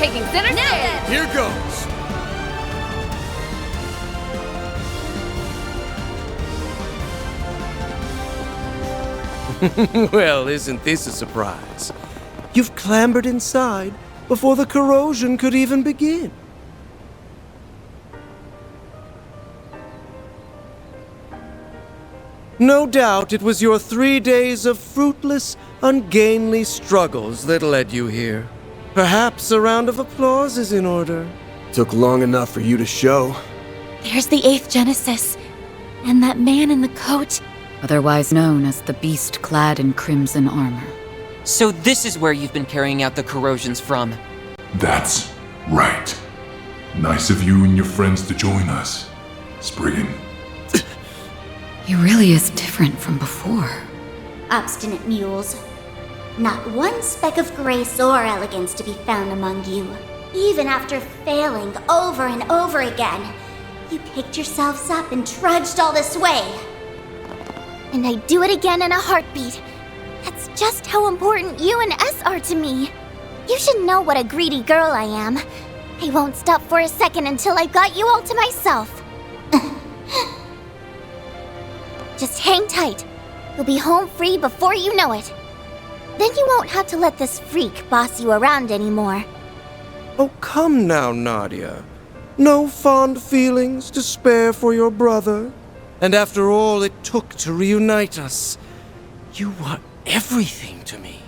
taking center stage! Here goes! Well, isn't this a surprise? You've clambered inside before the corrosion could even begin. No doubt it was your 3 days of fruitless, ungainly struggles that led you here. Perhaps a round of applause is in order. Took long enough for you to show. There's the 8th Genesis, and that man in the coat, otherwise known as the beast clad in crimson armor. So this is where you've been carrying out the corrosions from? That's right. Nice of you and your friends to join us, Spriggan. He really is different from before. Obstinate mules. Not one speck of grace or elegance to be found among you. Even after failing over and over again, you picked yourselves up and trudged all this way. And I'd do it again in a heartbeat. That's just how important you and S are to me. You should know what a greedy girl I am. I won't stop for a second until I've got you all to myself. Just hang tight. You'll be home free before you know it. Then you won't have to let this freak boss you around anymore. Oh, come now, Nadia. No fond feelings to spare for your brother. And after all it took to reunite us, you were everything to me.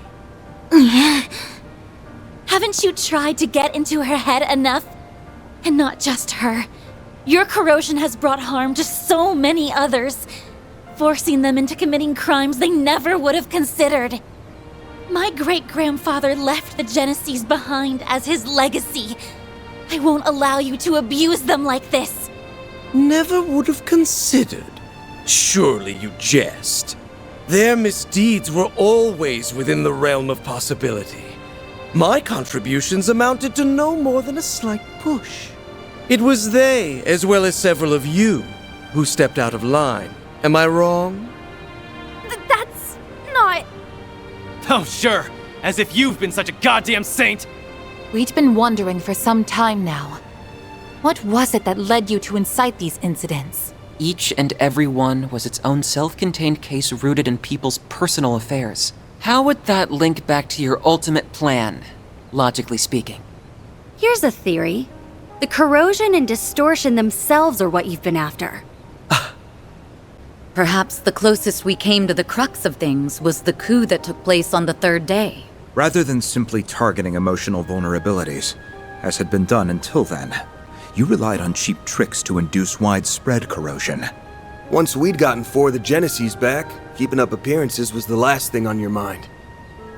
Haven't you tried to get into her head enough? And not just her. Your corrosion has brought harm to so many others, forcing them into committing crimes they never would have considered. My great-grandfather left the Genesis behind as his legacy. I won't allow you to abuse them like this. Never would have considered. Surely you jest. Their misdeeds were always within the realm of possibility. My contributions amounted to no more than a slight push. It was they, as well as several of you, who stepped out of line. Am I wrong? That's not... Oh, sure. As if you've been such a goddamn saint. We'd been wondering for some time now. What was it that led you to incite these incidents? Each and every one was its own self-contained case rooted in people's personal affairs. How would that link back to your ultimate plan, logically speaking? Here's a theory. The corrosion and distortion themselves are what you've been after. Perhaps the closest we came to the crux of things was the coup that took place on the 3rd day. Rather than simply targeting emotional vulnerabilities, as had been done until then, you relied on cheap tricks to induce widespread corrosion. Once we'd gotten 4 of the Genesis back, keeping up appearances was the last thing on your mind.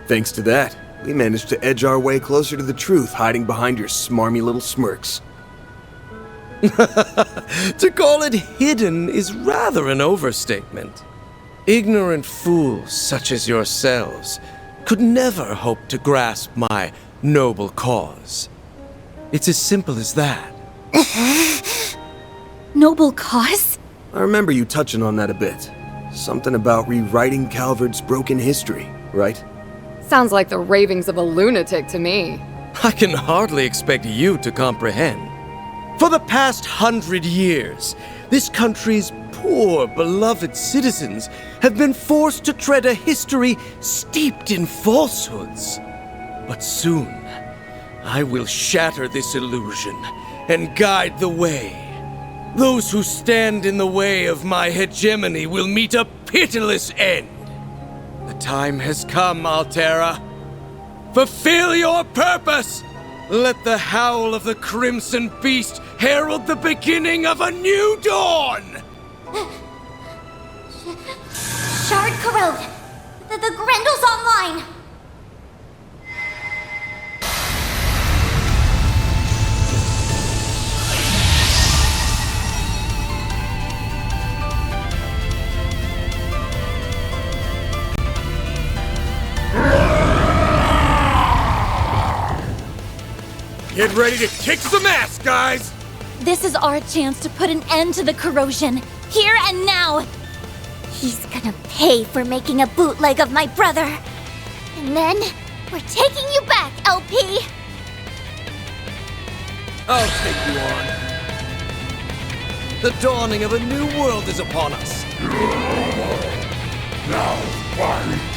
Thanks to that, we managed to edge our way closer to the truth, hiding behind your smarmy little smirks. To call it hidden is rather an overstatement. Ignorant fools such as yourselves could never hope to grasp my noble cause. It's as simple as that. Noble cause? I remember you touching on that a bit. Something about rewriting Calvard's broken history, right? Sounds like the ravings of a lunatic to me. I can hardly expect you to comprehend. For the past 100 years, this country's poor, beloved citizens have been forced to tread a history steeped in falsehoods. But soon, I will shatter this illusion and guide the way. Those who stand in the way of my hegemony will meet a pitiless end. The time has come, Altera. Fulfill your purpose! Let the howl of the Crimson Beast herald the beginning of a new dawn! Shard corrode! The Grendel's online! Get ready to kick some ass, guys! This is our chance to put an end to the corrosion, here and now! He's gonna pay for making a bootleg of my brother. And then, we're taking you back, LP! I'll take you on. The dawning of a new world is upon us. Now fight!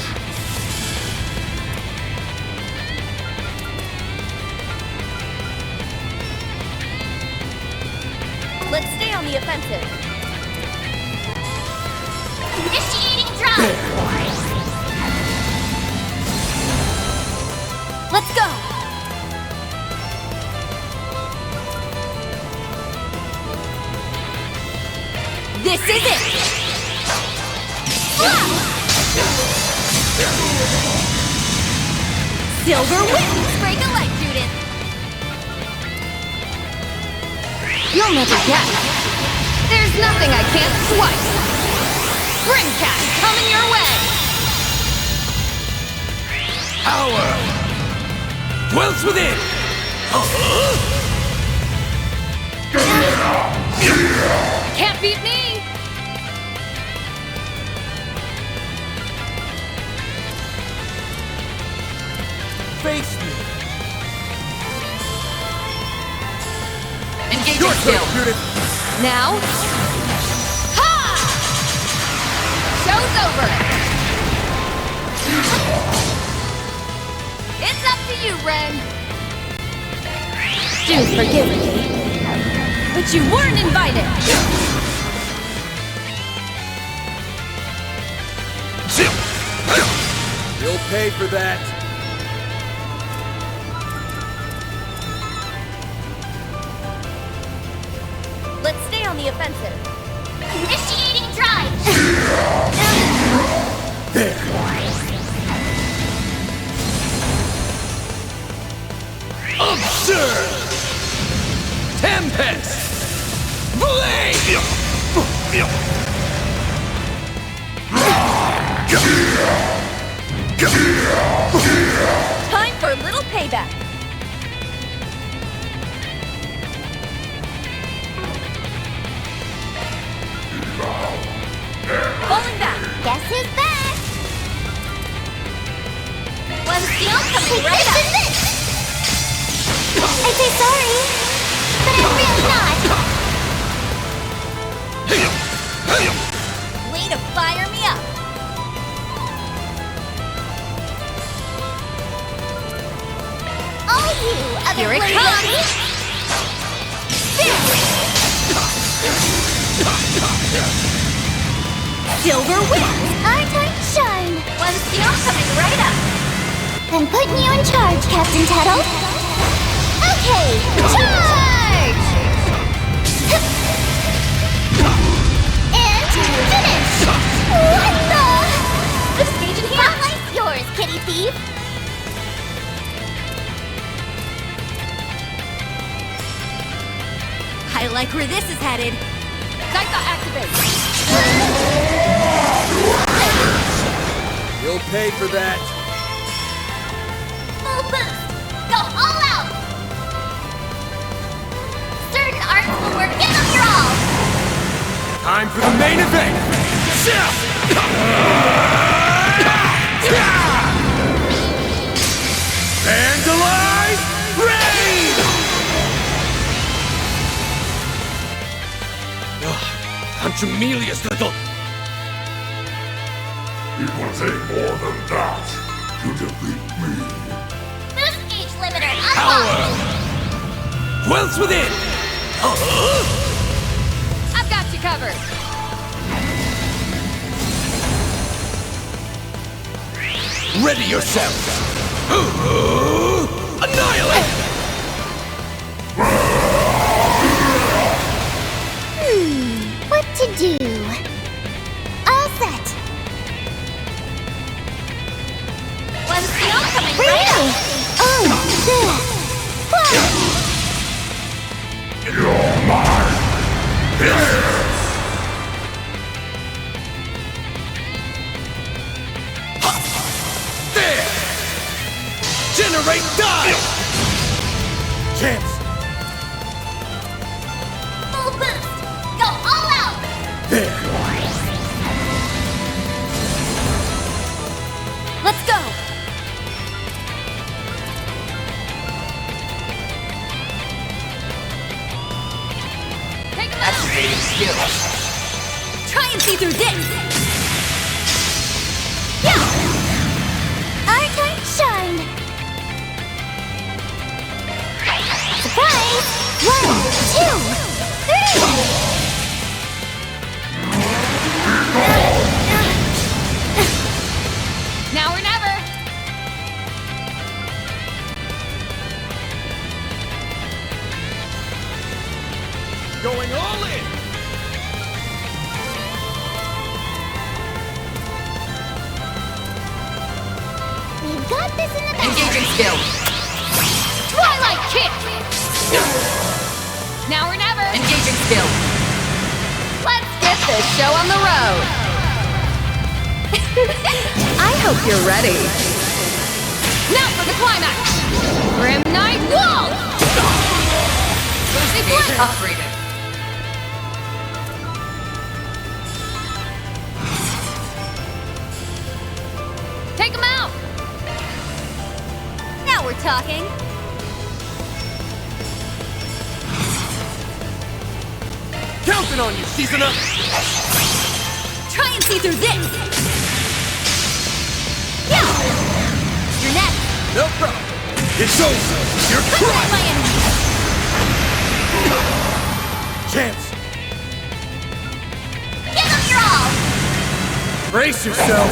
Let's stay on the offensive. Initiating drive! Let's go! This is it! Silver wings! Break a leg, Judith! You'll never guess. There's nothing I can't swipe! Grimcat coming your way! Power! Dwells within! Can't beat me! Face me! Engage Your your skill! turn, Judith! Now? Ha! Show's over! It's up to you, Ren! Do forgive me, but you weren't invited! You'll pay for that. Let's stay on the offensive. Initiating drive! There. Absurd! Tempest! Blade! Time for a little payback. Falling back. Guess who's back? One steal coming right up. I'd say sorry, but I'm really not. Way to fire me up. All you other Here it bloody comes. ladies. Silver wings. Our time to shine. One steal coming right up. I'm putting you in charge, Captain Tuttle. Okay, charge! And finish! What the? Let's engage in here. Spotlight's yours, kitty thief. I like where this is headed. Dogma activate. You'll pay for that. Full boost. Go all out. Certain arts will work. Give them your all. Time for the main event! Vandalize! Raid! Contumelious little... It will take more than that to defeat me. Boost gauge limiter Power! unlocked. Dwells within! I've got you covered. Ready yourself! Annihilate! What to do? All set. One steal coming right Really? up. Oh, this. Whoa. You're mine! There! Generate die! Chance! Full boost. Go all out. There! Let's go. shield. Try and see through this! Yeah! Our time shine! Surprise! 1, 2, 3! Now or never! Going all in! We've got this in the bag! Engaging skill. Twilight kick! Now or never! Engaging skill. Let's get this show on the road! I hope you're ready. Now for the climax! Grim Knight Wall! Boost gauge upgraded. Take him out! Now we're talking. Counting on you, Seasoner! Try and see through this! Yeah! You're next! No problem. It's over. You're Eliminate my crushed. enemy! Chance. Give them your all! Brace yourself.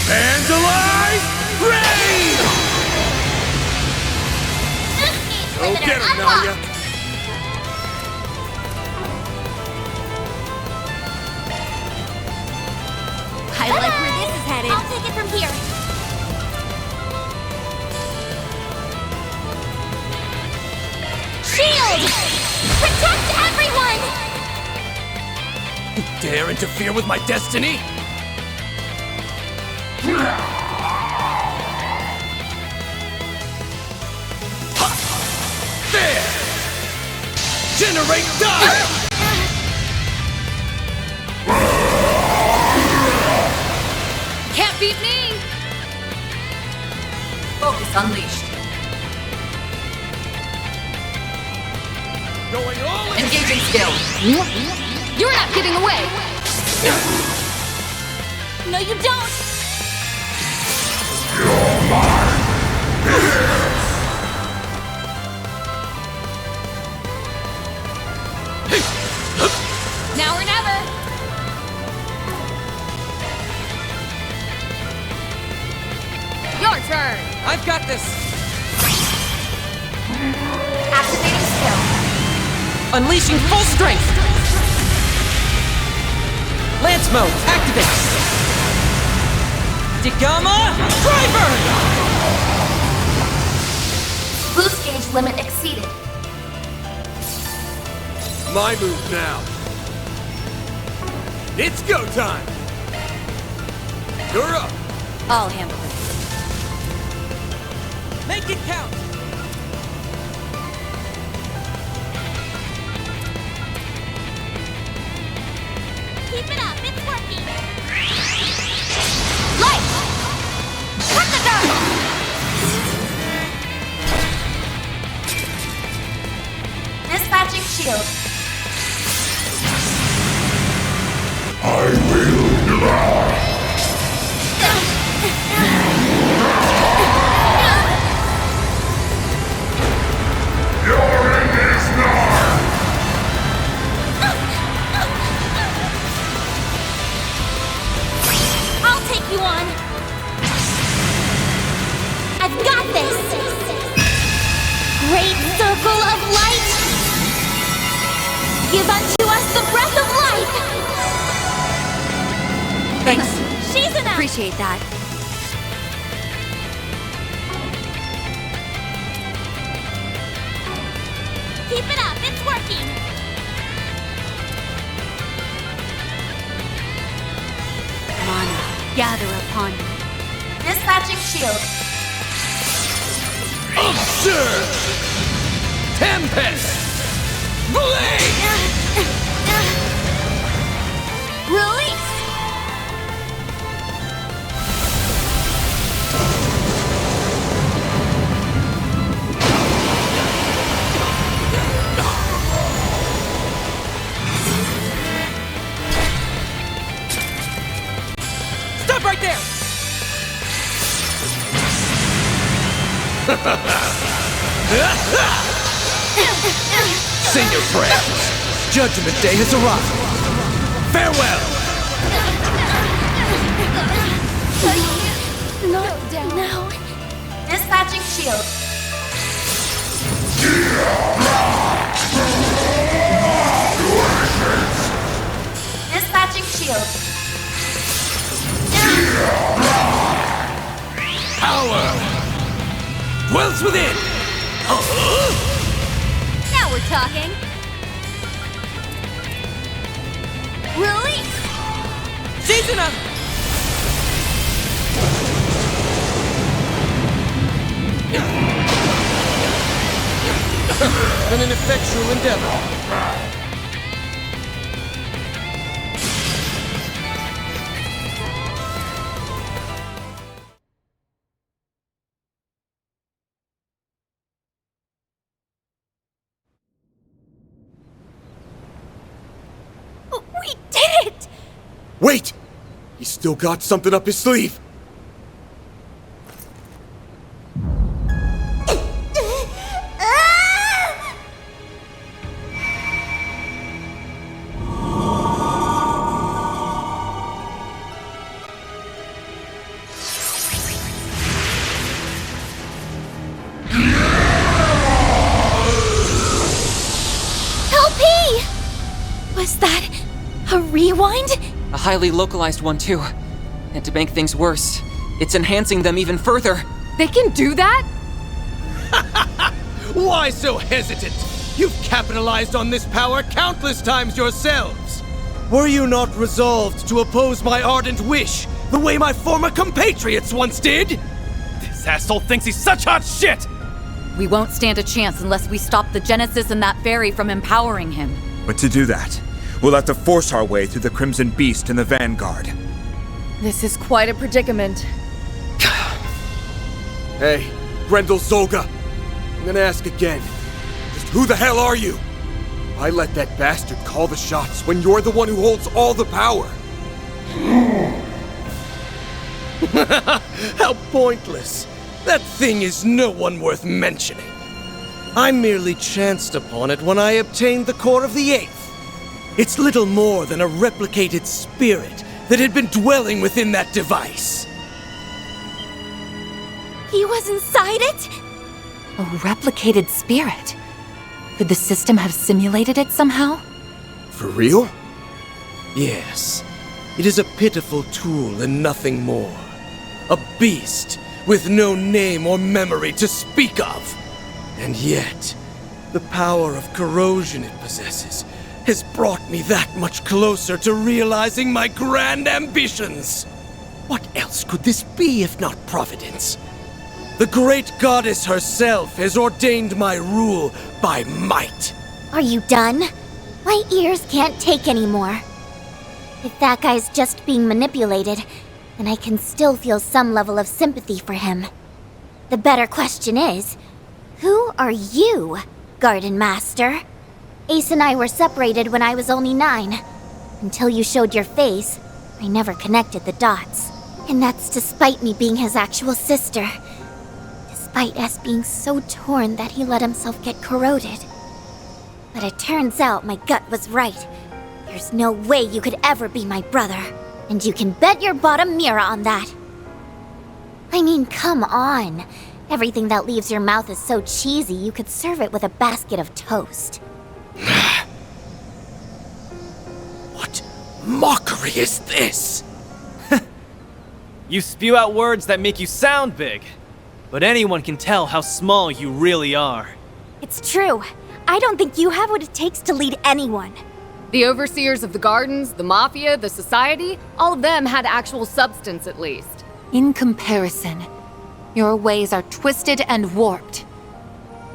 Vandalize! Raid! Go get him, Nadia. I like where this is headed. I'll take it from here. Shield! Protect everyone! Dare interfere with my destiny? Ha! There! Generate die! Can't beat me! Focus unleashed. Going all in! Engaging skill. You're not getting away! No, you don't! Now or never! Your turn! I've got this. Activating skill. Unleashing full strength. Lance mode activate. Dogma driver. Boost gauge limit exceeded. My move now. It's go time. You're up. I'll handle it. Make it count. Keep it up, it's working. Light! Cut the dark! Dispatching shield. I will die. You're in this now. I'll take you on. I've got this. Great circle of light. Give unto us the breath of life. Thanks. She's enough. Appreciate that. Keep it up, it's working. Mana, gather upon me. Dispatching shield. Absurd! Tempest! Blade! Release. Say your prayers. Judgment Day has arrived. Farewell! Not now. Dispatching shield. Dispatching shield. Power! Dwells within! Now we're talking. Release! Season up! An ineffectual endeavor. We did it! Wait! He's still got something up his sleeve! Was that a rewind? A highly localized one, too. And to make things worse, it's enhancing them even further. They can do that? Why so hesitant? You've capitalized on this power countless times yourselves. Were you not resolved to oppose my ardent wish, the way my former compatriots once did? This asshole thinks he's such hot shit! We won't stand a chance unless we stop the Genesis and that fairy from empowering him. But to do that, we'll have to force our way through the Crimson Beast and the Vanguard. This is quite a predicament. Hey, Grendel Zolga. I'm gonna ask again. Just who the hell are you? Why let that bastard call the shots when you're the one who holds all the power? How pointless. That thing is no one worth mentioning. I merely chanced upon it when I obtained the core of the Eighth. It's little more than a replicated spirit that had been dwelling within that device. He was inside it? A replicated spirit? Could the system have simulated it somehow? For real? Yes. It is a pitiful tool and nothing more. A beast with no name or memory to speak of. And yet, the power of corrosion it possesses has brought me that much closer to realizing my grand ambitions. What else could this be if not Providence? The great goddess herself has ordained my rule by might. Are you done? My ears can't take anymore. If that guy's just being manipulated, then I can still feel some level of sympathy for him. The better question is, who are you, Gardenmaster? Ace and I were separated when I was only 9. Until you showed your face, I never connected the dots. And that's despite me being his actual sister. Despite us being so torn that he let himself get corroded. But it turns out my gut was right. There's no way you could ever be my brother. And you can bet your bottom mirror on that. I mean, come on. Everything that leaves your mouth is so cheesy you could serve it with a basket of toast. What mockery is this? You spew out words that make you sound big, but anyone can tell how small you really are. It's true. I don't think you have what it takes to lead anyone. The overseers of the gardens, the mafia, the society, all of them had actual substance at least. In comparison, your ways are twisted and warped.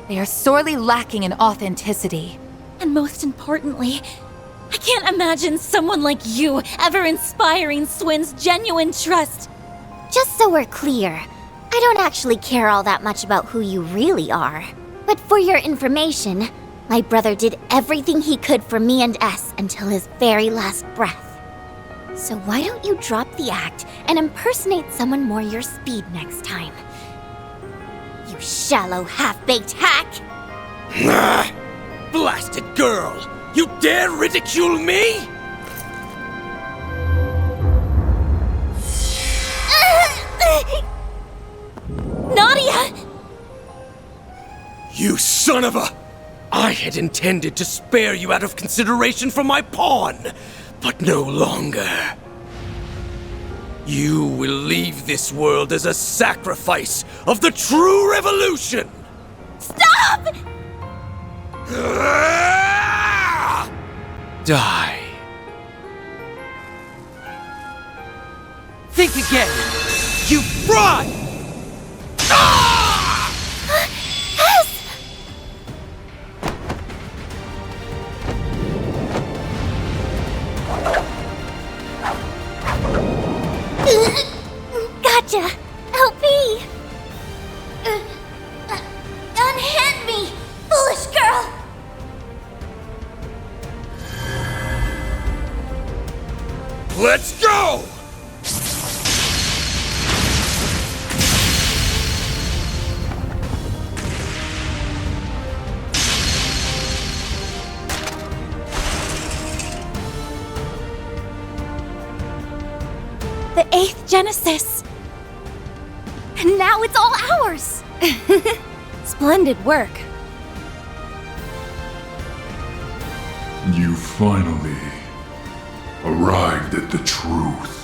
They are sorely lacking in authenticity. And most importantly, I can't imagine someone like you ever inspiring Swin's genuine trust. Just so we're clear, I don't actually care all that much about who you really are. But for your information, my brother did everything he could for me and S until his very last breath. So why don't you drop the act and impersonate someone more your speed next time? you shallow, half-baked hack! Blasted girl! You dare ridicule me? Nadia! You son of a... I had intended to spare you out of consideration for my pawn, but no longer. You will leave this world as a sacrifice of the true revolution! Stop! Die. Think again! You fraud! Gotcha! Help me! Unhand me, foolish girl! Let's go! The 8th Genesis! And now it's all ours! Splendid work. You finally arrived at the truth.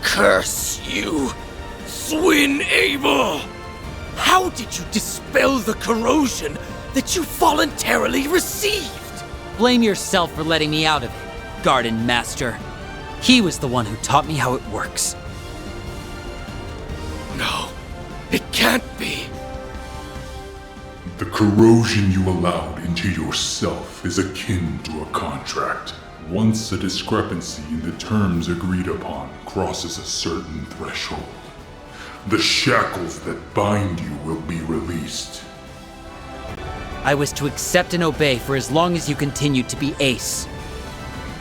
Curse you, Swin Abel! How did you dispel the corrosion that you voluntarily received? Blame yourself for letting me out of it, Gardenmaster. He was the one who taught me how it works. No, it can't be. The corrosion you allowed into yourself is akin to a contract. Once a discrepancy in the terms agreed upon crosses a certain threshold, the shackles that bind you will be released. I was to accept and obey for as long as you continued to be Ace.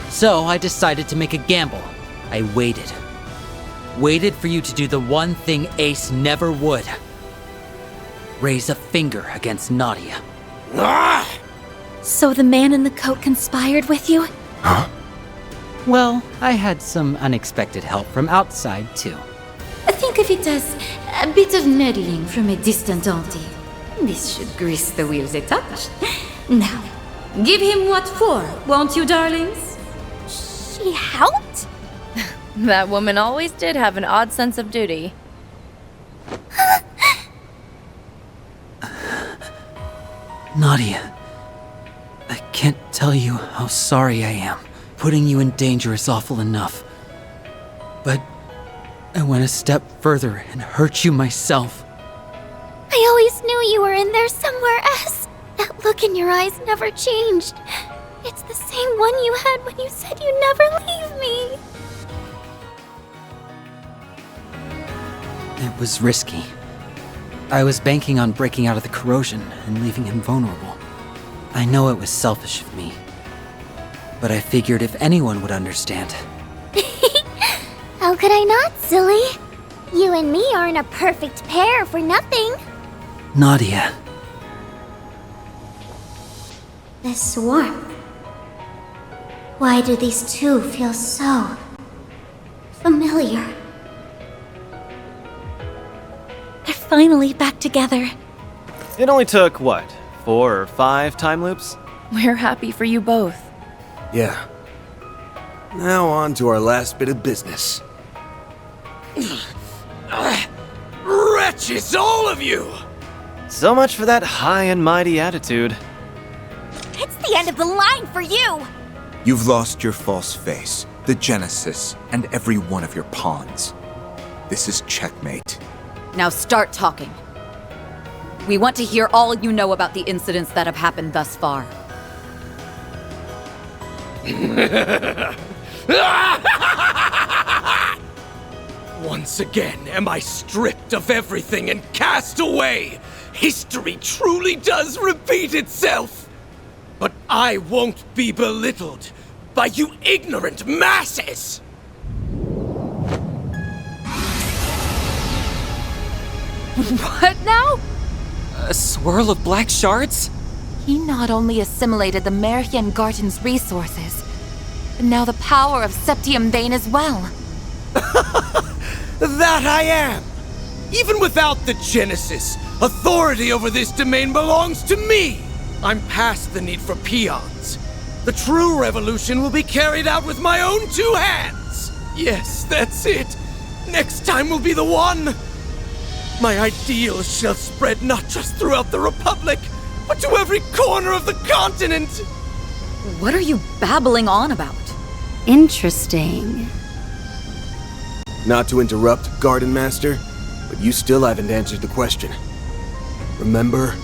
So I decided to make a gamble. I waited. Waited for you to do the one thing Ace never would. Raise a finger against Nadia. So the man in the coat conspired with you? Huh? Well, I had some unexpected help from outside, too. Think of it as a bit of meddling from a distant auntie. This should grease the wheels a touch. Now, give him what for, won't you, darlings? She helped? That woman always did have an odd sense of duty. Nadia, I can't tell you how sorry I am. Putting you in danger is awful enough. But I went a step further and hurt you myself. I always knew you were in there somewhere else. That look in your eyes never changed. It's the same one you had when you said you'd never leave me. It was risky. I was banking on breaking out of the corrosion and leaving him vulnerable. I know it was selfish of me, but I figured if anyone would understand. How could I not, silly? You and me aren't a perfect pair for nothing. Nadia. This warmth. Why do these two feel so familiar? They're finally back together. It only took, what, 4 or 5 time loops? We're happy for you both. Yeah. Now on to our last bit of business. Wretches, all of you! So much for that high and mighty attitude. It's the end of the line for you! You've lost your false face, the Genesis, and every one of your pawns. This is checkmate. Now start talking. We want to hear all you know about the incidents that have happened thus far. Once again am I stripped of everything and cast away, history truly does repeat itself. But I won't be belittled by you ignorant masses! What now? A swirl of black shards? He not only assimilated the Merhian Garden's resources, but now the power of Septium Bane as well. That I am! Even without the Genesis, authority over this domain belongs to me! I'm past the need for peons. The true revolution will be carried out with my own two hands! Yes, that's it! Next time will be the one! My ideals shall spread not just throughout the Republic, but to every corner of the continent! What are you babbling on about? Interesting. Not to interrupt, Gardenmaster, but you still haven't answered the question. Remember?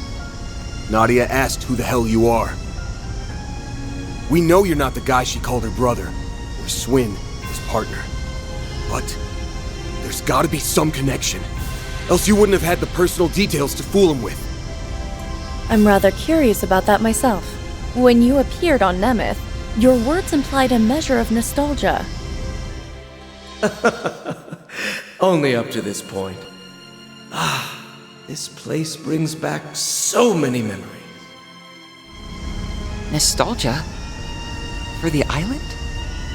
Nadia asked who the hell you are. We know you're not the guy she called her brother, or Swin, his partner. But there's gotta be some connection. Else you wouldn't have had the personal details to fool him with. I'm rather curious about that myself. When you appeared on Nemeth, your words implied a measure of nostalgia. Only up to this point. This place brings back so many memories. Nostalgia? For the island?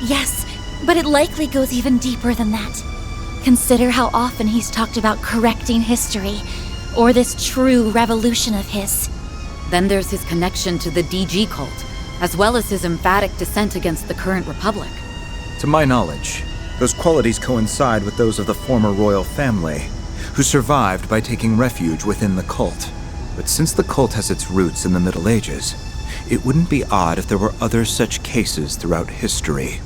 Yes, but it likely goes even deeper than that. Consider how often he's talked about correcting history, or this true revolution of his. Then there's his connection to the DG cult, as well as his emphatic dissent against the current republic. To my knowledge, those qualities coincide with those of the former royal family, who survived by taking refuge within the cult. But since the cult has its roots in the Middle Ages, it wouldn't be odd if there were other such cases throughout history.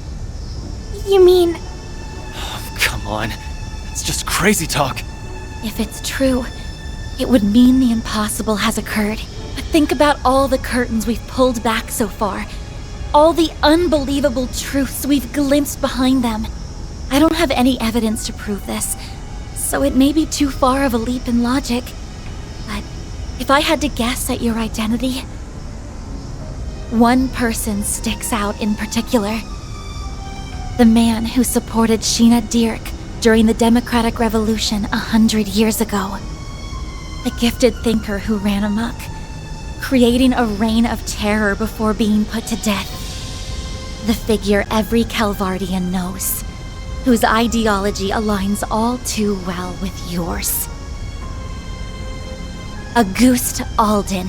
You mean, Come on. It's just crazy talk. if it's true, it would mean the impossible has occurred. But think about all the curtains we've pulled back so far. All the unbelievable truths we've glimpsed behind them. I don't have any evidence to prove this, so it may be too far of a leap in logic. But if I had to guess at your identity, one person sticks out in particular. The man who supported Sheena Dirke during the Democratic Revolution 100 years ago. A gifted thinker who ran amok, creating a reign of terror before being put to death. The figure every Calvardian knows, whose ideology aligns all too well with yours. Auguste Alman.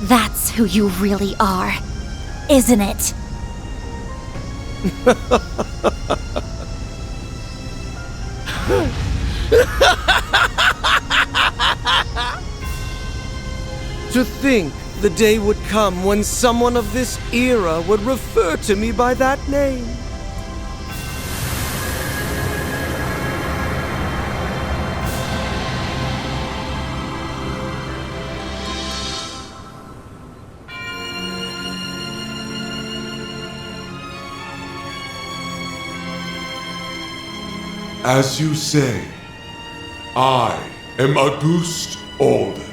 That's who you really are, isn't it? To think the day would come when someone of this era would refer to me by that name. As you say, I am Auguste Alman.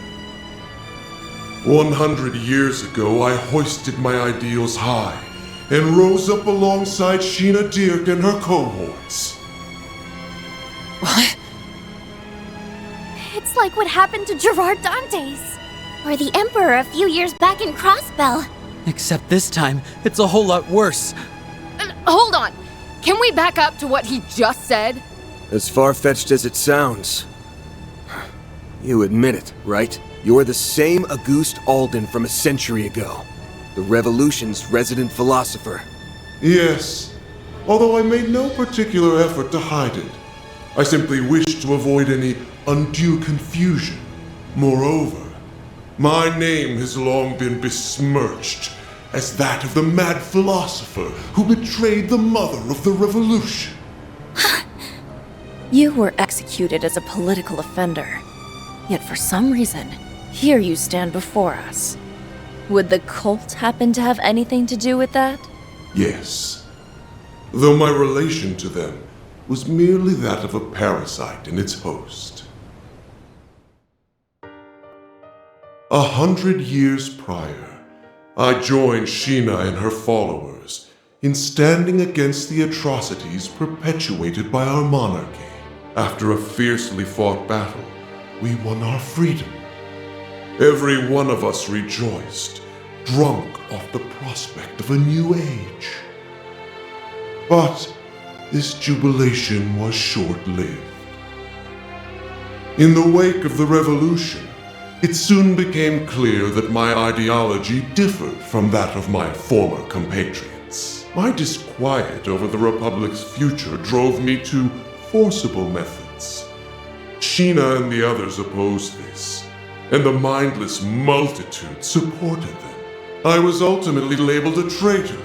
100 years ago, I hoisted my ideals high and rose up alongside Sheena Dirke and her cohorts. What? It's like what happened to Gerard Dantes. Or the Emperor a few years back in Crossbell. Except this time, it's a whole lot worse. Hold on. Can we back up to what he just said? As far-fetched as it sounds. You admit it, right? You're the same Auguste Alman from a century ago. The Revolution's resident philosopher. Yes, although I made no particular effort to hide it. I simply wished to avoid any undue confusion. Moreover, my name has long been besmirched as that of the mad philosopher who betrayed the mother of the revolution. You were executed as a political offender. Yet for some reason, here you stand before us. Would the cult happen to have anything to do with that? Yes. Though my relation to them was merely that of a parasite in its host. 100 years prior, I joined Sheena and her followers in standing against the atrocities perpetuated by our monarchy. After a fiercely fought battle, we won our freedom. Every one of us rejoiced, drunk off the prospect of a new age. But this jubilation was short-lived. In the wake of the revolution, it soon became clear that my ideology differed from that of my former compatriots. My disquiet over the Republic's future drove me to forcible methods. Sheena and the others opposed this, and the mindless multitude supported them. I was ultimately labeled a traitor,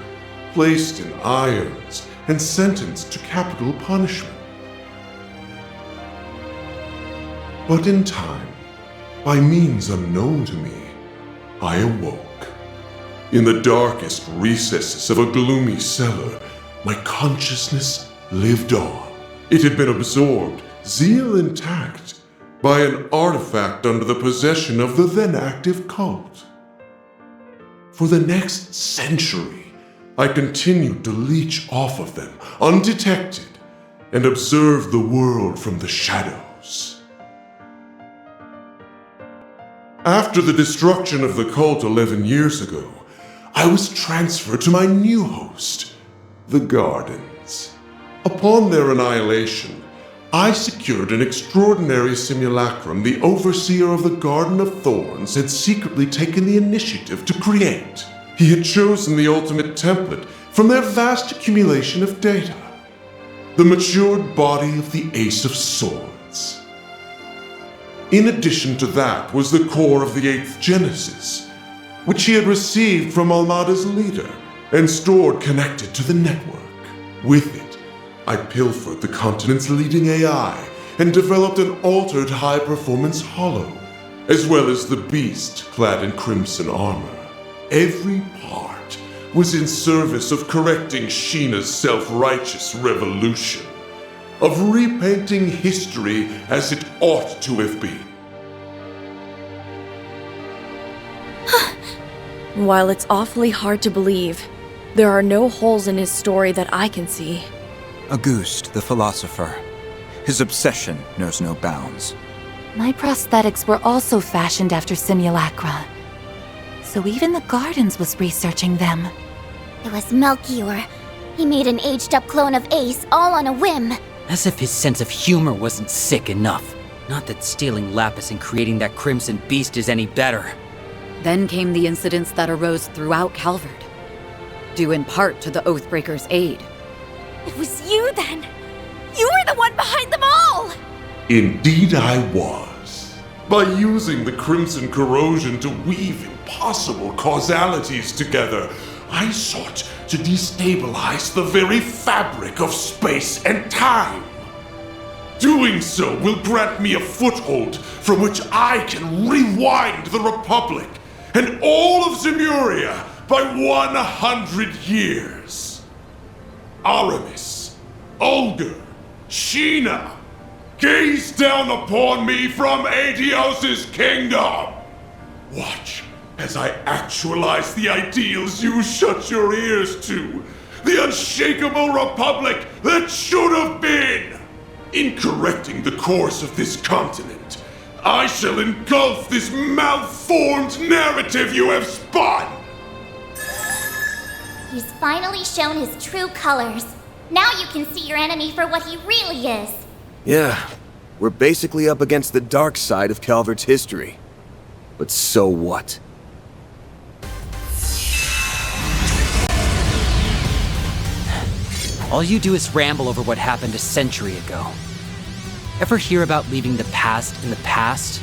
placed in irons, and sentenced to capital punishment. But in time, by means unknown to me, I awoke. In the darkest recesses of a gloomy cellar, my consciousness lived on. It had been absorbed, zeal intact, by an artifact under the possession of the then active cult. For the next century, I continued to leech off of them, undetected, and observe the world from the shadows. After the destruction of the cult 11 years ago, I was transferred to my new host, the Gardens. Upon their annihilation, I secured an extraordinary simulacrum the overseer of the Garden of Thorns had secretly taken the initiative to create. He had chosen the ultimate template from their vast accumulation of data, the matured body of the Ace of Swords. In addition to that was the core of the 8th Genesis, which he had received from Almada's leader and stored connected to the network. With it, I pilfered the continent's leading AI and developed an altered high-performance hollow, as well as the beast clad in crimson armor. Every part was in service of correcting Sheena's self-righteous revolution, of repainting history as it ought to have been. While it's awfully hard to believe, there are no holes in his story that I can see. Auguste, the philosopher. His obsession knows no bounds. My prosthetics were also fashioned after simulacra. So even the Gardens was researching them. It was Melchior. He made an aged-up clone of Ace all on a whim. As if his sense of humor wasn't sick enough. Not that stealing Lapis and creating that crimson beast is any better. Then came the incidents that arose throughout Calvard, due in part to the Oathbreaker's aid. It was you then! You were the one behind them all! Indeed I was. By using the crimson corrosion to weave impossible causalities together, I sought to destabilize the very fabric of space and time. Doing so will grant me a foothold from which I can rewind the Republic and all of Zemuria by 100 years. Aramis, Ulgar, Sheena, gaze down upon me from Aetios' kingdom. Watch as I actualize the ideals you shut your ears to, the unshakable Republic that should have been. In correcting the course of this continent, I shall engulf this malformed narrative you have spun! He's finally shown his true colors. Now you can see your enemy for what he really is. Yeah, we're basically up against the dark side of Calvard's history. But so what? All you do is ramble over what happened a century ago. Ever hear about leaving the past in the past?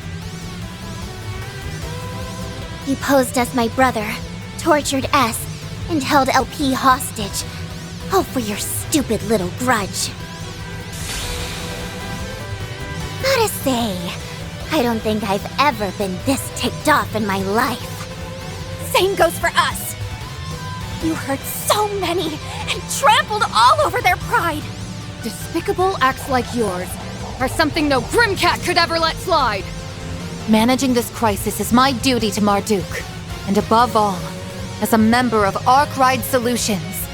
You posed as my brother, tortured S, and held LP hostage. All for your stupid little grudge. Gotta say, I don't think I've ever been this ticked off in my life. Same goes for us. You hurt so many and trampled all over their pride. Despicable acts like yours are something no Grimcat could ever let slide. Managing this crisis is my duty to Marduk, and above all, as a member of Arkwright Solutions.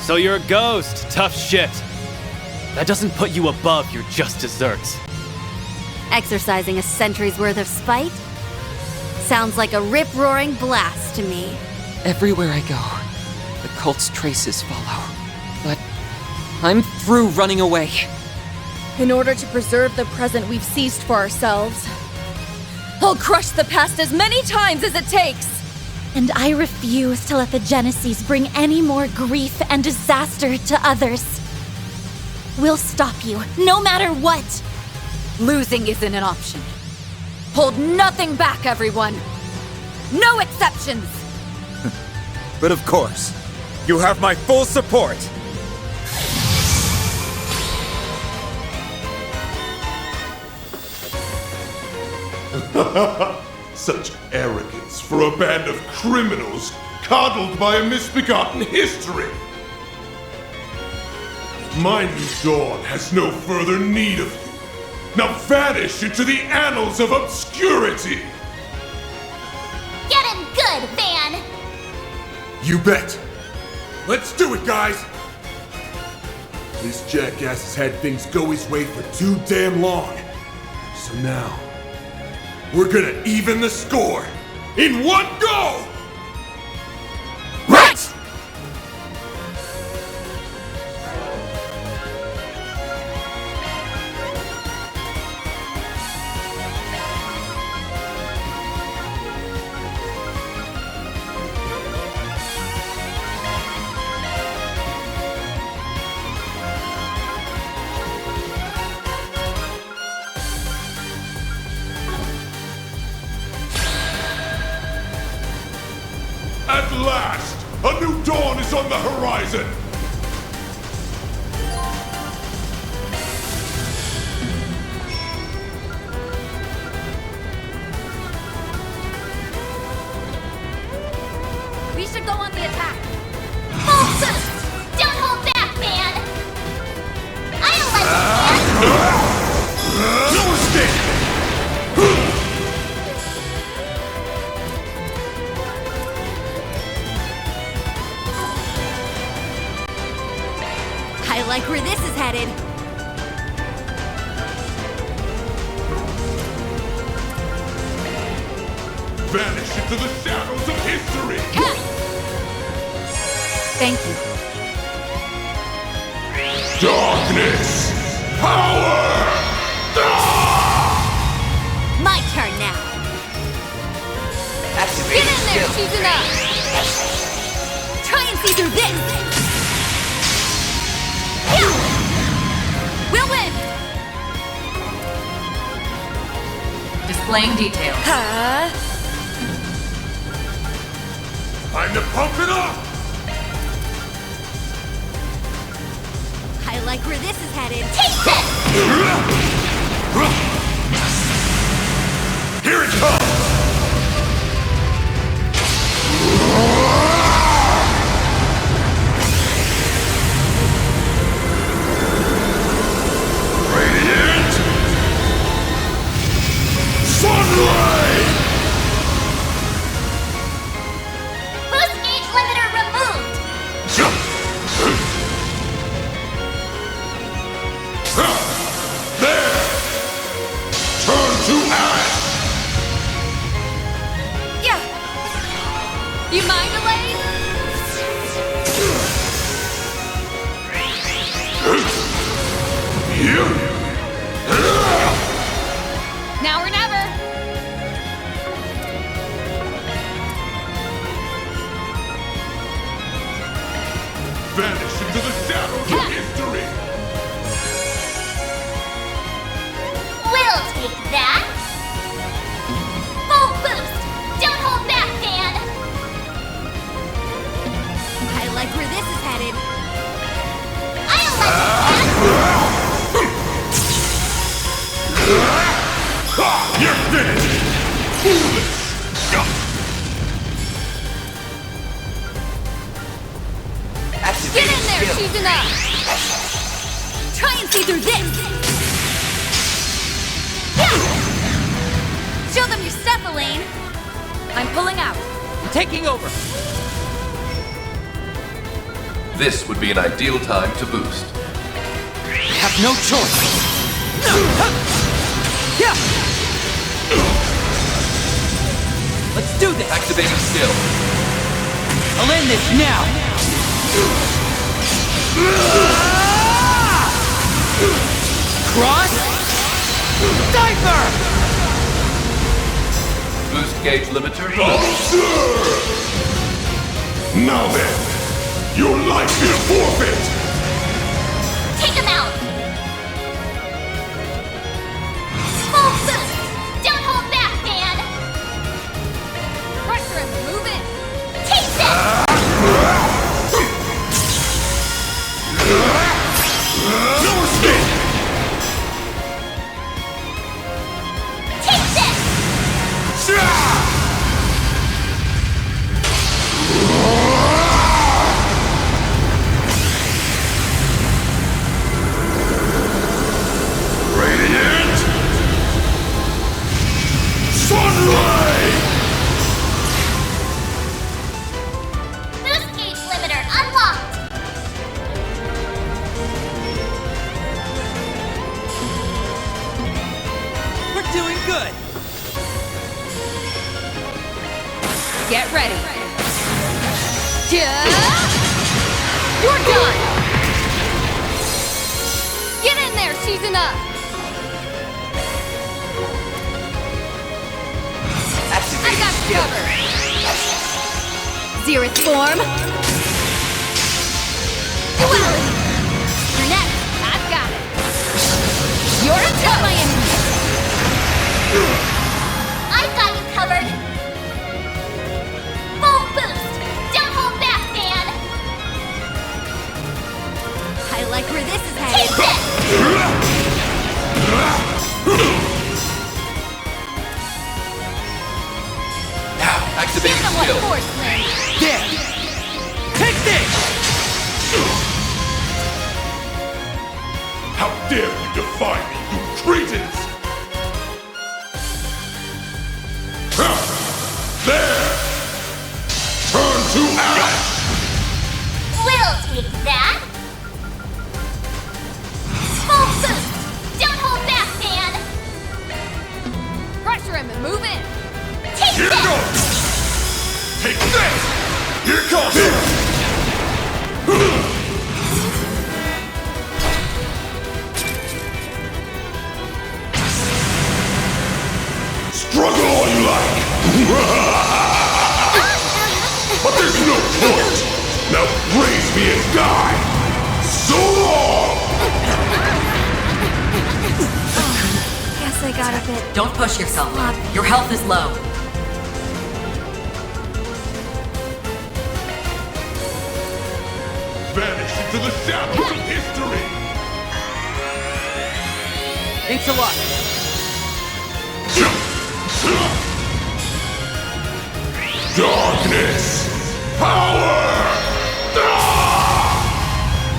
So you're a ghost, tough shit. That doesn't put you above your just desserts. Exercising a century's worth of spite? Sounds like a rip-roaring blast to me. Everywhere I go, the cult's traces follow. But I'm through running away. In order to preserve the present we've seized for ourselves, I'll crush the past as many times as it takes! And I refuse to let the Genesis bring any more grief and disaster to others. We'll stop you, no matter what! Losing isn't an option. Hold nothing back, everyone! No exceptions! But of course, you have my full support! Such arrogance for a band of criminals coddled by a misbegotten history! My new dawn has no further need of you. Now vanish into the annals of obscurity! Get him good, Van! You bet. Let's do it, guys! This jackass has had things go his way for too damn long. So now, we're gonna even the score in one go! Right! At last, a new dawn is on the horizon! We should go on the attack! Full boost! Don't hold back, Van! I'll let you, No escape! I like where this is headed. Vanish into the shadows of history! Thank you. Darkness! Power! My turn now. Get in there, she's enough! Try and see through this. We'll win. Displaying details. Time to pump it up! I like where this is headed. take this! Here it comes! Radiant! Sunlight! Boost gauge limiter removed! There! Turn to ash! Yeah! You mind, Elaine? Now or never! Vanish into the shadows of history! We'll take that! Full boost! Don't hold back, Dan! I like where this is headed. I'll let You're finished! Foolish! Get in there, she's enough! Try and see through this. lane. I'm pulling out. I'm taking over. This would be an ideal time to boost. I have no choice. Yeah. Let's do this. Activating skill. I'll end this now. Cross. Diaper. Boost gauge limiter. Observe! Now then, your life is forfeit! Take him out! Full boost! Don't hold back, man! Pressure him, move in! Take this! No escape! Take this! Radiant! Sunray! Boost gauge limiter unlocked! We're doing good. Get ready. You're done! Get in there, season up! I got you covered! Xerath form. Duality! You're next! I've got it! You're a my enemy! I've got you covered! Full boost! Don't hold back, Dan! I like where this is Take headed. this! Now, activating Somewhat skill. force lane! There. Take this. How dare you defy me, you cretins! Ha! There! Turn to ash! We'll take that! Full boost! Don't hold back, Dan! Pressure him and move in! Take Here this! goes! Take this! Here comes! Struggle all you like! But there's no point! Now praise me and die! So long! Guess I got a bit. Don't push yourself. Your health is low. Vanish into the shadows of history! Thanks a lot. Darkness! Power!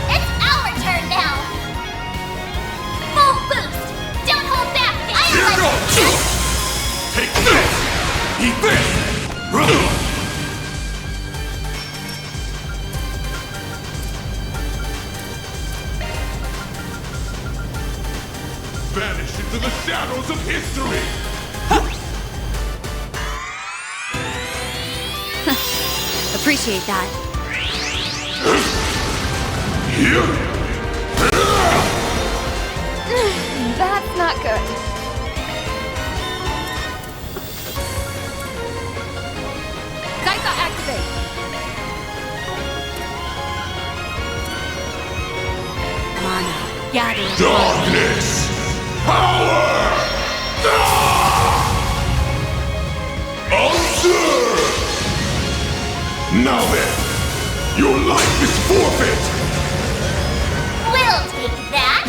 It's our turn now! Full boost! Don't hold back, Dan! Here goes! Take this! Eat this! Vanish into the shadows of history! Appreciate that. Here! That's not good. Daika activate! Mana, gather. Darkness! Power! Observe! Now then, your life is forfeit! We'll take that!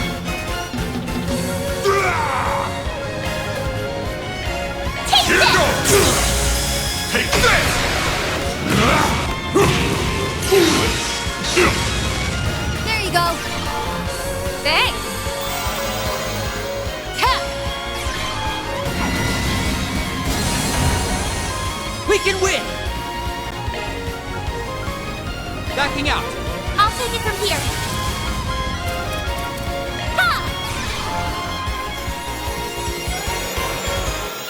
Take Here this! goes! Take this! There you go. Thanks! Backing out. I'll take it from here. Ha!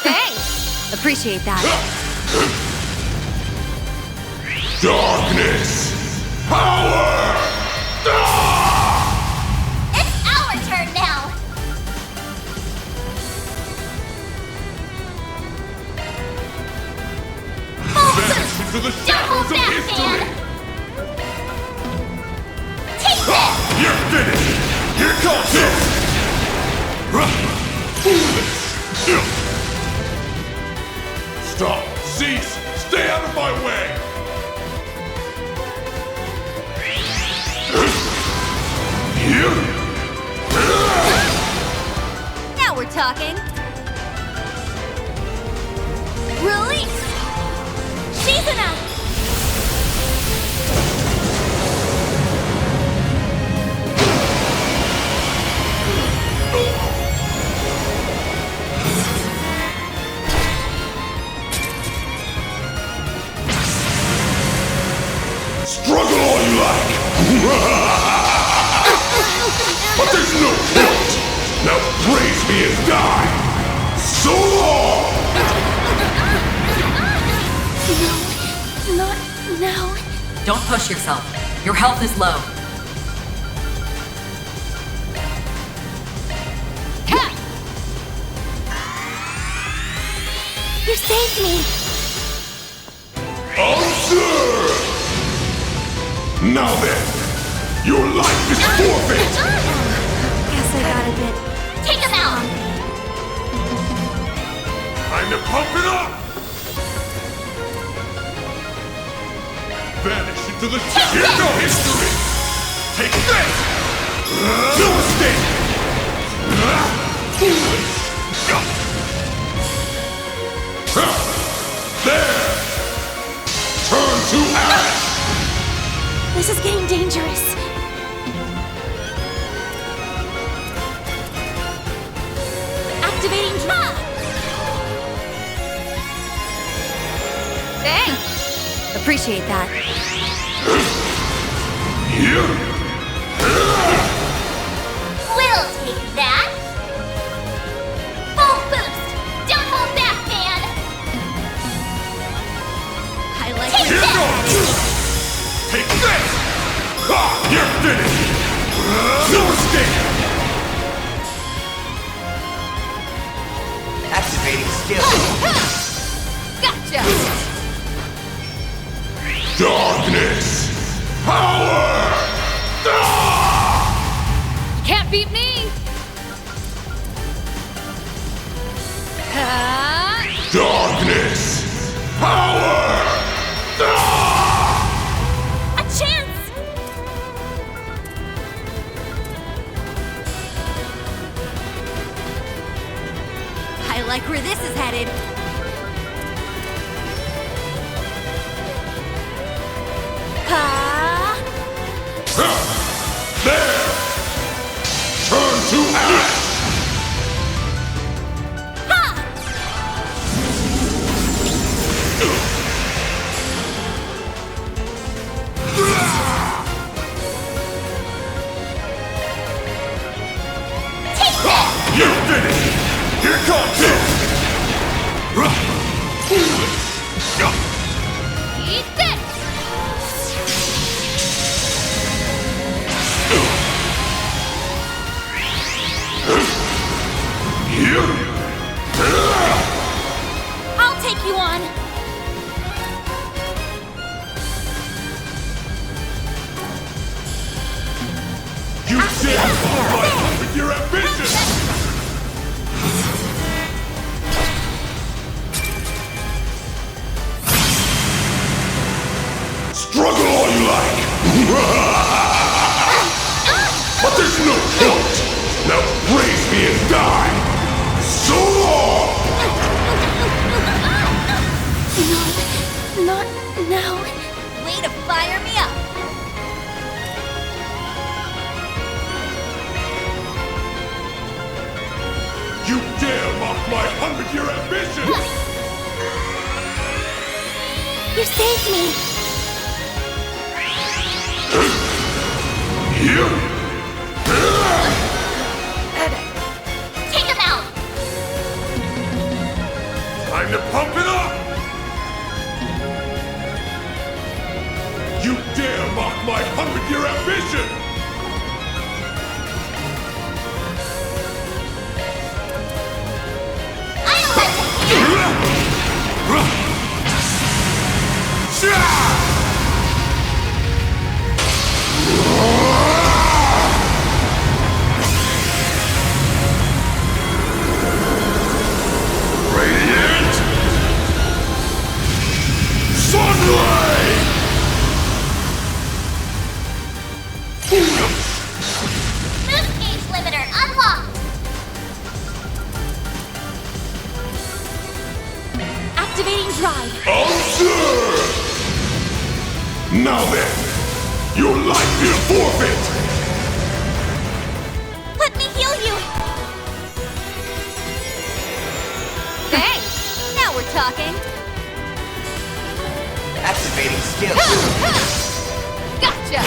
Thanks! Appreciate that. Darkness! Power! It's our turn now! Vanish into the shadows of history! Take this! You're finished! Here comes this! Foolish! Stop! Cease! Stay out of my way! Now we're talking. Release! She's enough! Struggle all you like! But there's no point! Now praise me and die! So long! No, not now. Don't push yourself. Your health is low. You saved me! Observe! Now then, your life is forfeit! Guess I got a bit. Take him out! Time to pump it up! Vanish into the here's no history! Take this! No mistake! Foolish! There! Turn to ash! This is getting dangerous. Activating drop. Thanks! Appreciate that. We'll take that! Full boost! Don't hold back, man! I like Take your that! Take this! Ha! You're finished! No mistake! Activating skill. Gotcha! Darkness! Power! Can't beat me! Darkness! Power! A chance! I like where this is headed. There! Turn to ash! You're finished! Here comes it! Eat this! I'll take you on. You dare fight with your ambition! Struggle all you like! But there's no point! Now praise me and die! So long! No, not now. Way to fire me up! You dare mock my 100-year ambition! You saved me. Take him out! Time to pump it up! You dare mock my 100-year ambition! Radiant sunlight! Move gauge limiter unlocked! Activating drive. Observe! Now then, your life is forfeit! Let me heal you. Thanks! Now we're talking. Activating skill. Gotcha!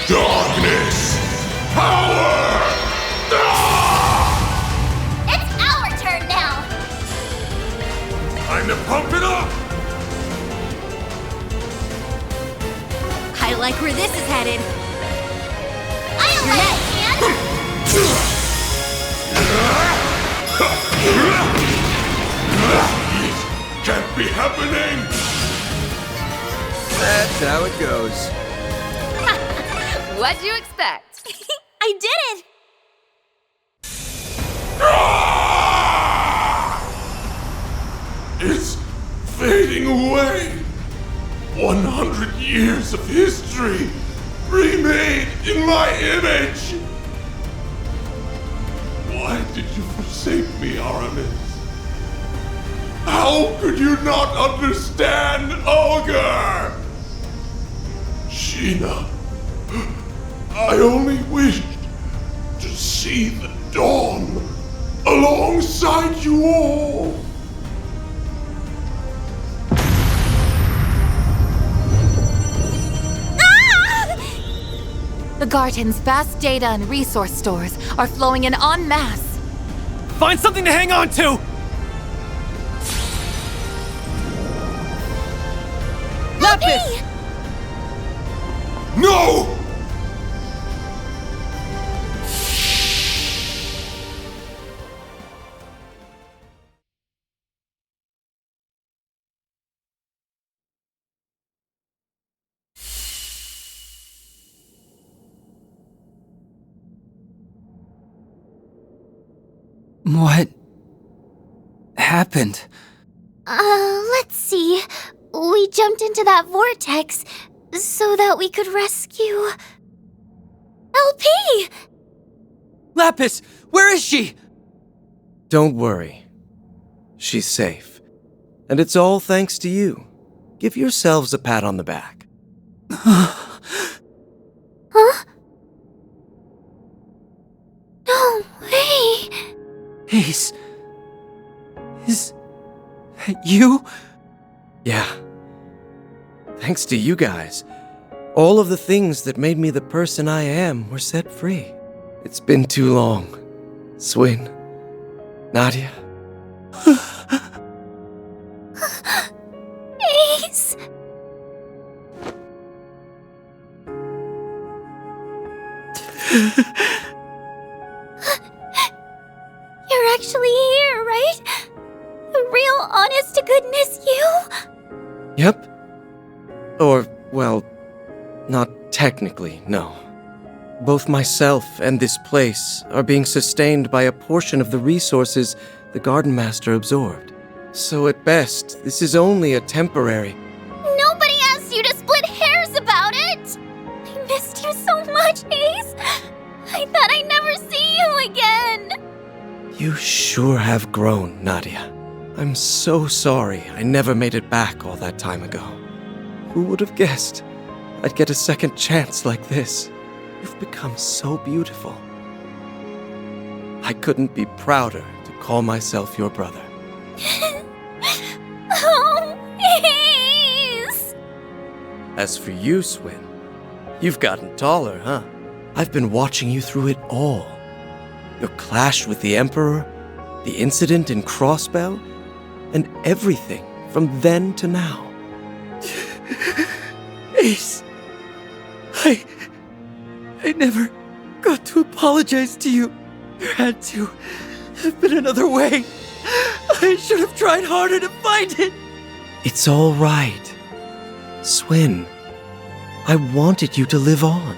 Darkness! Power! It's our turn now! Time to pump it up! I like where this is headed. I'll let it, Can't be happening! That's how it goes. What'd you expect? I did it. It's fading away. 100 years of history remade in my image. Why did you forsake me, Aramis? How could you not understand Ulgar? Sheena, I only wished to see the dawn alongside you all. The Garden's vast data and resource stores are flowing in en masse. Find something to hang on to! Lapis! No! What happened? Let's see. We jumped into that vortex so that we could rescue... LP! Lapis, where is she? Don't worry. She's safe. And it's all thanks to you. Give yourselves a pat on the back. Huh? No way! Ace. Is that you? Yeah. Thanks to you guys. All of the things that made me the person I am were set free. It's been too long. Swin. Nadia. Ace! You're actually here, right? The real honest-to-goodness you? Yep. Or, well, not technically, no. Both myself and this place are being sustained by a portion of the resources the Gardenmaster absorbed. So at best, this is only a temporary... Nobody asked you to split hairs about it! I missed you so much, Ace! I thought I'd never see you again! You sure have grown, Nadia. I'm so sorry I never made it back all that time ago. Who would have guessed I'd get a second chance like this? You've become so beautiful. I couldn't be prouder to call myself your brother. Oh, Ace! As for you, Swin, You've gotten taller, huh? I've been watching you through it all. Your clash with the Emperor, the incident in Crossbell, and everything from then to now. Ace, I never got to apologize to you. There had to have been another way. I should have tried harder to find it. It's all right. Swin, I wanted you to live on.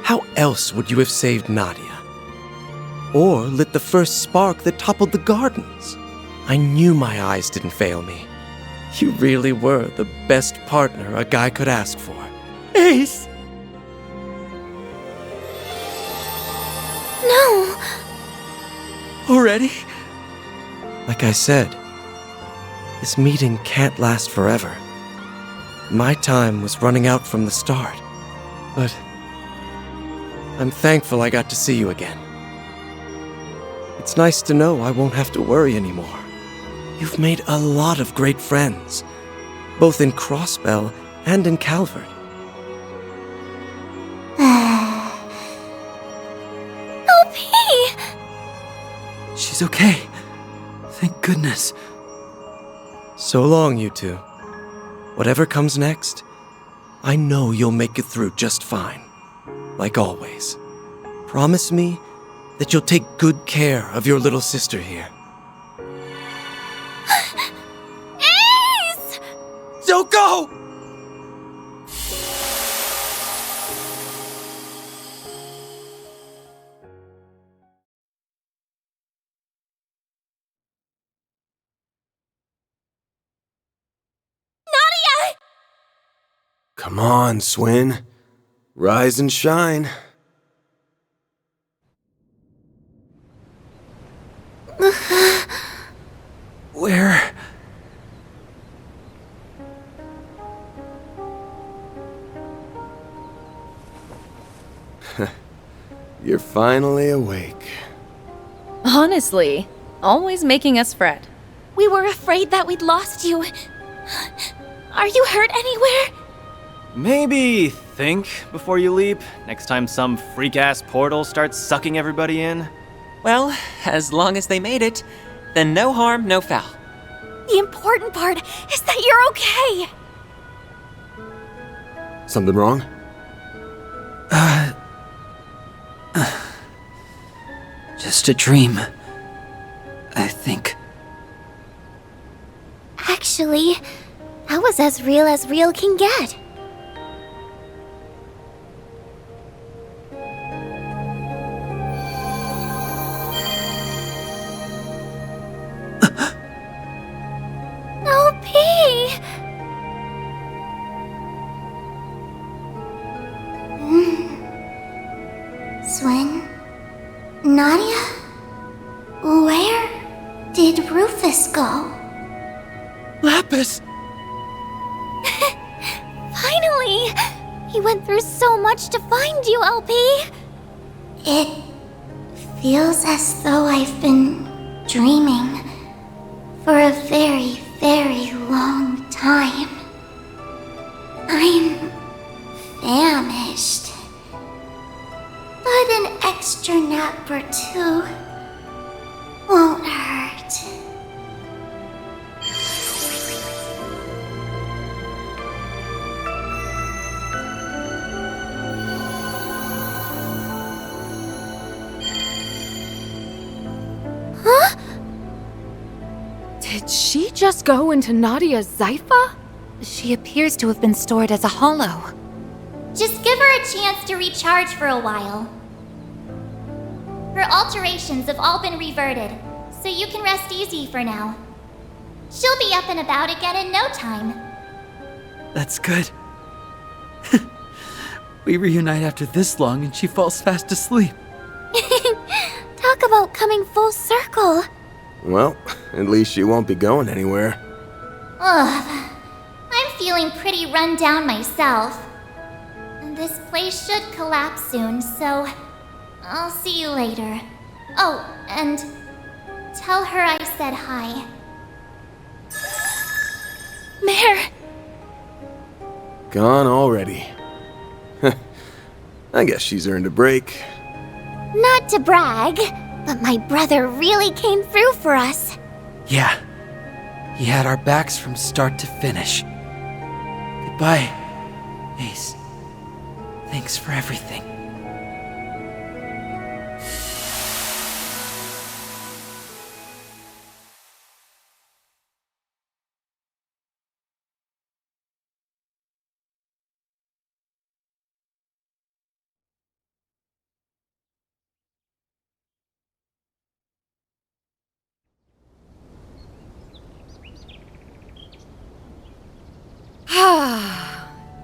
How else would you have saved Nadia? Or lit the first spark that toppled the gardens? I knew my eyes didn't fail me. You really were the best partner a guy could ask for. Ace! No! Already? Like I said, this meeting can't last forever. My time was running out from the start, but I'm thankful I got to see you again. It's nice to know I won't have to worry anymore. You've made a lot of great friends, both in Crossbell and in Calvert. LP! She's okay. Thank goodness. So long, you two. Whatever comes next, I know you'll make it through just fine. Like always. Promise me that you'll take good care of your little sister here. Ace! Don't go! Nadia! Come on, Swin. Rise and shine. Where? You're finally awake. Honestly, always making us fret. We were afraid that we'd lost you. Are you hurt anywhere? Maybe think before you leap, next time some freak-ass portal starts sucking everybody in. Well, as long as they made it, then no harm, no foul. The important part is that you're okay. Something wrong? Just a dream. I think. Actually, that was as real can get. Swin? Nadia? Where did Rufus go? Lapis! Finally! He went through so much to find you, LP! It feels as though I've been dreaming for a very long time. I'm famished. But an extra nap or two won't hurt. Huh? Did she just go into Nadia's Zypha? She appears to have been stored as a hollow. Just give her a chance to recharge for a while. Her alterations have all been reverted, so you can rest easy for now. She'll be up and about again in no time. That's good. We reunite after this long and she falls fast asleep. Talk about coming full circle. Well, at least she won't be going anywhere. Ugh. I'm feeling pretty run down myself. And this place should collapse soon, so I'll see you later. Oh, and tell her I said hi. Mare! Gone already. I guess she's earned a break. Not to brag, but my brother really came through for us. Yeah. He had our backs from start to finish. Goodbye, Ace. Thanks for everything.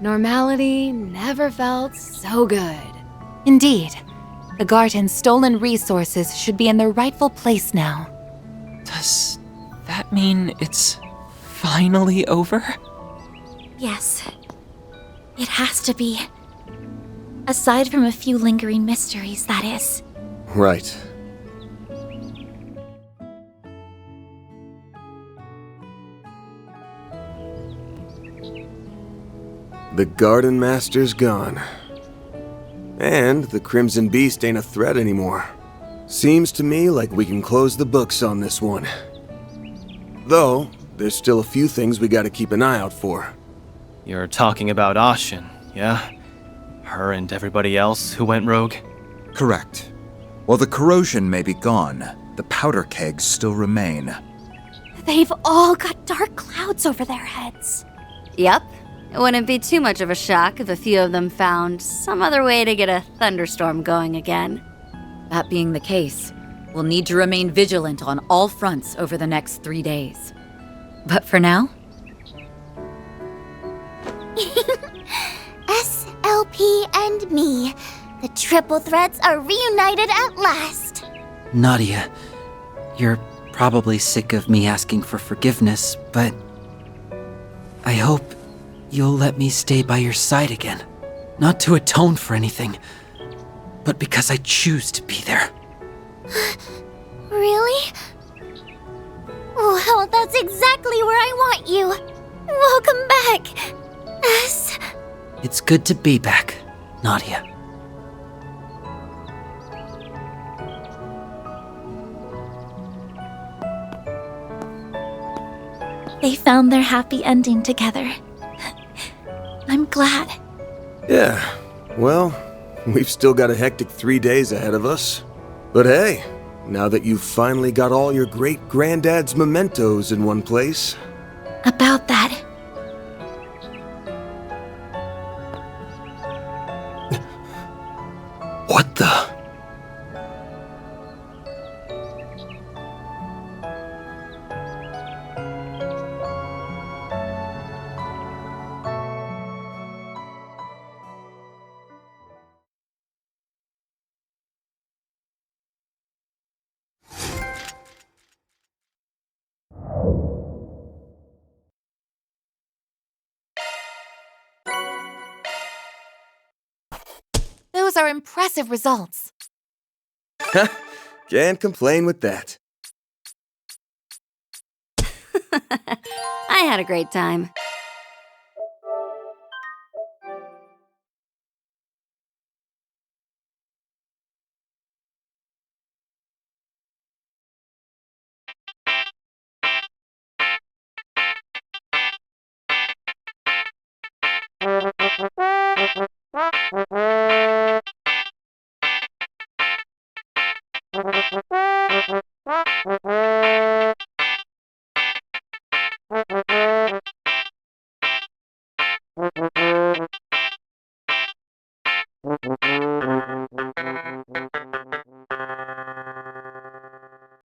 Normality never felt so good. Indeed. The garden's stolen resources should be in their rightful place now. Does that mean it's finally over? Yes. It has to be. Aside from a few lingering mysteries, that is. Right. The Gardenmaster's gone. And the Crimson Beast ain't a threat anymore. Seems to me like we can close the books on this one. Though, there's still a few things we gotta keep an eye out for. You're talking about Ashen, yeah? Her and everybody else who went rogue? Correct. While the corrosion may be gone, the powder kegs still remain. They've all got dark clouds over their heads. Yep. It wouldn't be too much of a shock if a few of them found some other way to get a thunderstorm going again. That being the case, we'll need to remain vigilant on all fronts over the next 3 days. But for now... SLP and me. The triple threats are reunited at last. Nadia, you're probably sick of me asking for forgiveness, but I hope you'll let me stay by your side again. Not to atone for anything, but because I choose to be there. Really? Well, that's exactly where I want you. Welcome back, S. It's good to be back, Nadia. They found their happy ending together. I'm glad. Yeah, well, we've still got a hectic 3 days ahead of us. But hey, now that you've finally got all your great-granddad's mementos in one place... About that... What the... Those are impressive results. Can't complain with that. I had a great time.